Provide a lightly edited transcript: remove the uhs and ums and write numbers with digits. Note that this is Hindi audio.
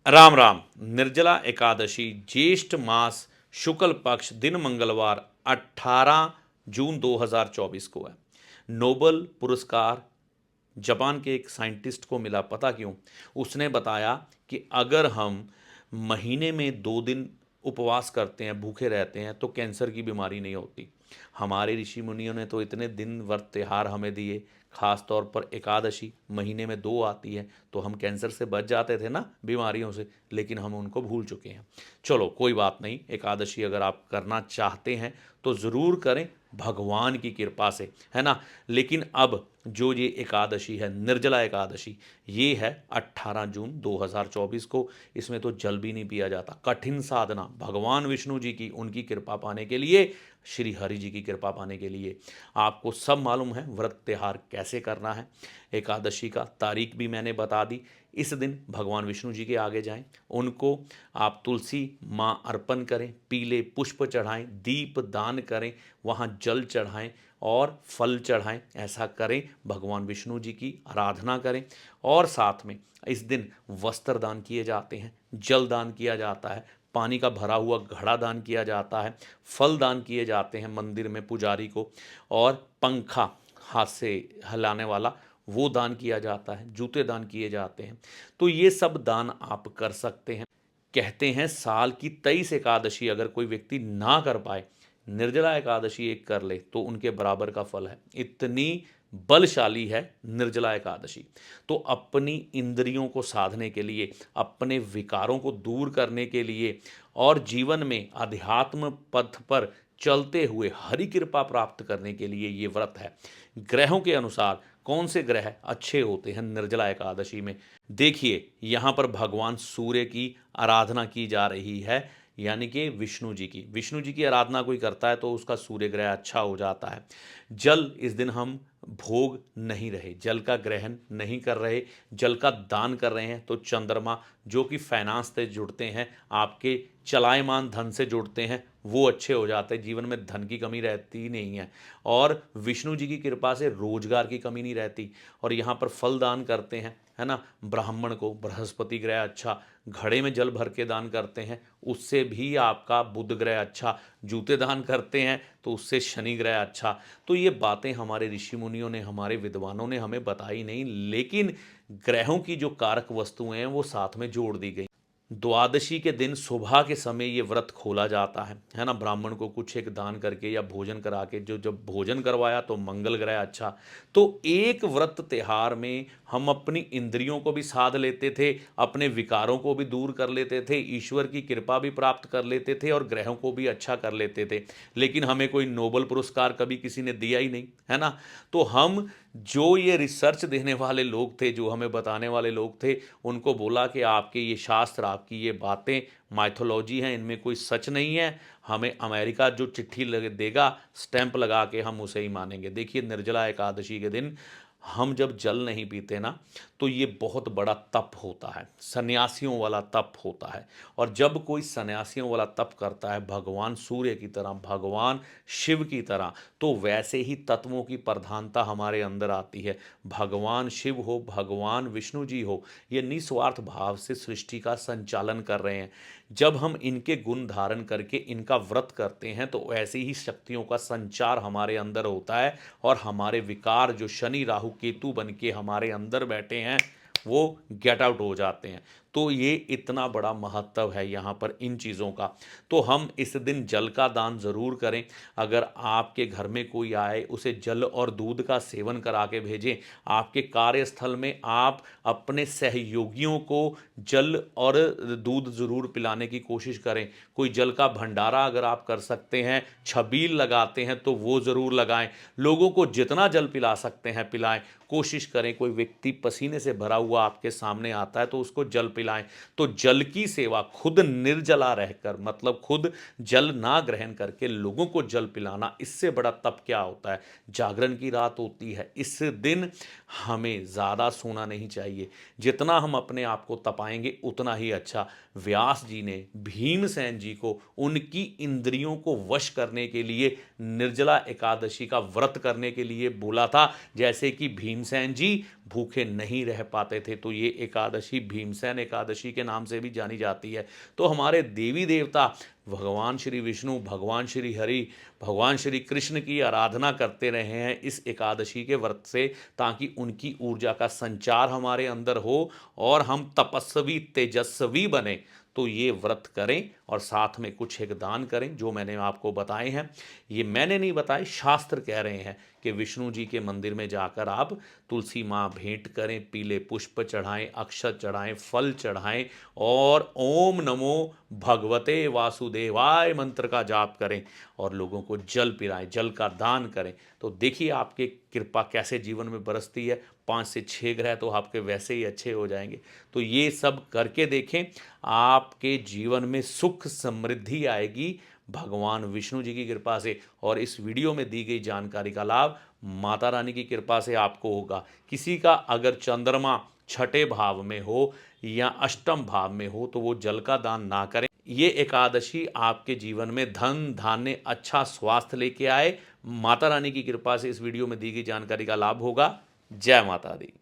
राम राम। निर्जला एकादशी ज्येष्ठ मास शुक्ल पक्ष दिन मंगलवार 18 जून 2024 को है। नोबल पुरस्कार जापान के एक साइंटिस्ट को मिला। पता क्यों? उसने बताया कि अगर हम महीने में 2 दिन उपवास करते हैं, भूखे रहते हैं, तो कैंसर की बीमारी नहीं होती। हमारे ऋषि मुनियों ने तो इतने दिन व्रत त्यौहार हमें दिए, खास तौर पर एकादशी महीने में 2 आती है, तो हम कैंसर से बच जाते थे ना, बीमारियों से। लेकिन हम उनको भूल चुके हैं। चलो कोई बात नहीं, एकादशी अगर आप करना चाहते हैं तो ज़रूर करें, भगवान की कृपा से, है ना। लेकिन अब जो ये एकादशी है, निर्जला एकादशी, ये है 18 जून 2024 को। इसमें तो जल भी नहीं पिया जाता। कठिन साधना भगवान विष्णु जी की, उनकी कृपा पाने के लिए, श्री हरि जी की कृपा पाने के लिए। आपको सब मालूम है व्रत त्यौहार कैसे करना है। एकादशी का तारीख भी मैंने बता दी। इस दिन भगवान विष्णु जी के आगे जाएं, उनको आप तुलसी माँ अर्पण करें, पीले पुष्प चढ़ाएं, दीप दान करें, वहाँ जल चढ़ाएं और फल चढ़ाएं। ऐसा करें, भगवान विष्णु जी की आराधना करें। और साथ में इस दिन वस्त्र दान किए जाते हैं, जल दान किया जाता है, पानी का भरा हुआ घड़ा दान किया जाता है, फल दान किए जाते हैं मंदिर में पुजारी को, और पंखा हाथ से हिलाने वाला वो दान किया जाता है, जूते दान किए जाते हैं। तो ये सब दान आप कर सकते हैं। कहते हैं साल की 23 एकादशी अगर कोई व्यक्ति ना कर पाए, निर्जला एकादशी एक कर ले तो उनके बराबर का फल है। इतनी बलशाली है निर्जला एकादशी। तो अपनी इंद्रियों को साधने के लिए, अपने विकारों को दूर करने के लिए और जीवन में अध्यात्म पथ पर चलते हुए हरि कृपा प्राप्त करने के लिए ये व्रत है। ग्रहों के अनुसार कौन से ग्रह अच्छे होते हैं निर्जला एकादशी में? देखिए, यहाँ पर भगवान सूर्य की आराधना की जा रही है, यानी कि विष्णु जी की आराधना कोई करता है तो उसका सूर्य ग्रह अच्छा हो जाता है। जल इस दिन हम भोग नहीं रहे, जल का ग्रहण नहीं कर रहे, जल का दान कर रहे हैं, तो चंद्रमा जो कि फाइनेंस से जुड़ते हैं, आपके चलायमान धन से जुड़ते हैं, वो अच्छे हो जाते हैं। जीवन में धन की कमी रहती ही नहीं है, और विष्णु जी की कृपा से रोजगार की कमी नहीं रहती। और यहाँ पर फल दान करते हैं, है ना। ब्राह्मण को बृहस्पति ग्रह अच्छा, घड़े में जल भर के दान करते हैं, उससे भी आपका बुध ग्रह अच्छा, जूते दान करते हैं तो उससे शनि ग्रह अच्छा। तो ये बातें हमारे ऋषि मुनियों ने, हमारे विद्वानों ने हमें बताई नहीं, लेकिन ग्रहों की जो कारक वस्तुएं हैं वो साथ में जोड़ दी गई। द्वादशी के दिन सुबह के समय ये व्रत खोला जाता है ना। ब्राह्मण को कुछ एक दान करके या भोजन करा के, जो जब भोजन करवाया तो मंगल ग्रह अच्छा। तो एक व्रत त्यौहार में हम अपनी इंद्रियों को भी साध लेते थे, अपने विकारों को भी दूर कर लेते थे, ईश्वर की कृपा भी प्राप्त कर लेते थे, और ग्रहों को भी अच्छा कर लेते थे। लेकिन हमें कोई नोबल पुरस्कार कभी किसी ने दिया ही नहीं, है ना। तो हम, जो ये रिसर्च देने वाले लोग थे, जो हमें बताने वाले लोग थे, उनको बोला कि आपके ये शास्त्र, आपकी ये बातें माइथोलॉजी हैं, इनमें कोई सच नहीं है। हमें अमेरिका जो चिट्ठी देगा स्टैंप लगा के, हम उसे ही मानेंगे। देखिए, निर्जला एकादशी के दिन हम जब जल नहीं पीते ना, तो ये बहुत बड़ा तप होता है, सन्यासियों वाला तप होता है। और जब कोई सन्यासियों वाला तप करता है भगवान सूर्य की तरह, भगवान शिव की तरह, तो वैसे ही तत्वों की प्रधानता हमारे अंदर आती है। भगवान शिव हो, भगवान विष्णु जी हो, ये निस्वार्थ भाव से सृष्टि का संचालन कर रहे हैं। जब हम इनके गुण धारण करके इनका व्रत करते हैं तो ऐसी ही शक्तियों का संचार हमारे अंदर होता है, और हमारे विकार जो शनि राहु केतु बन के हमारे अंदर बैठे हैं, वो गेट आउट हो जाते हैं। तो ये इतना बड़ा महत्व है यहाँ पर इन चीज़ों का। तो हम इस दिन जल का दान ज़रूर करें। अगर आपके घर में कोई आए, उसे जल और दूध का सेवन करा के भेजें। आपके कार्यस्थल में आप अपने सहयोगियों को जल और दूध ज़रूर पिलाने की कोशिश करें। कोई जल का भंडारा अगर आप कर सकते हैं, छबील लगाते हैं, तो वो ज़रूर लगाएं। लोगों को जितना जल पिला सकते हैं पिलाएं। कोशिश करें, कोई व्यक्ति पसीने से भरा हुआ आपके सामने आता है तो उसको जल पिलाएं। पिलाएं। तो जल की सेवा खुद निर्जला रहकर, मतलब खुद जल ना ग्रहण करके लोगों को जल पिलाना, इससे बड़ा तप क्या होता है। जागरण की रात होती है, इस दिन हमें ज़्यादा सोना नहीं चाहिए। जितना हम अपने आप को तपाएंगे उतना ही अच्छा। व्यास जी ने भीमसेन जी को उनकी इंद्रियों को वश करने के लिए निर्जला एकादशी का व्रत करने के लिए बोला था। जैसे कि भीमसेन जी भूखे नहीं रह पाते थे, तो ये एकादशी भीमसेन एकादशी के नाम से भी जानी जाती है। तो हमारे देवी देवता भगवान श्री विष्णु, भगवान श्री हरि, भगवान श्री कृष्ण की आराधना करते रहे हैं इस एकादशी के व्रत से, ताकि उनकी ऊर्जा का संचार हमारे अंदर हो और हम तपस्वी तेजस्वी बने। तो ये व्रत करें और साथ में कुछ एक दान करें, जो मैंने आपको बताए हैं। ये मैंने नहीं बताए, शास्त्र कह रहे हैं कि विष्णु जी के मंदिर में जाकर आप तुलसी माँ भेंट करें, पीले पुष्प चढ़ाएं, अक्षत चढ़ाएं, फल चढ़ाएं और ओम नमो भगवते वासुदेवाय मंत्र का जाप करें और लोगों को जल पिलाएं, जल का दान करें। तो देखिए आपके कृपा कैसे जीवन में बरसती है। 5 से 6 ग्रह तो आपके वैसे ही अच्छे हो जाएंगे। तो ये सब करके देखें, आपके जीवन में सुख समृद्धि आएगी भगवान विष्णु जी की कृपा से। और इस वीडियो में दी गई जानकारी का लाभ माता रानी की कृपा से आपको होगा। किसी का अगर चंद्रमा छठे भाव में हो या अष्टम भाव में हो तो वो जल का दान ना करें। ये एकादशी आपके जीवन में धन धान्य अच्छा स्वास्थ्य लेके आए। माता रानी की कृपा से इस वीडियो में दी गई जानकारी का लाभ होगा। जय माता दी।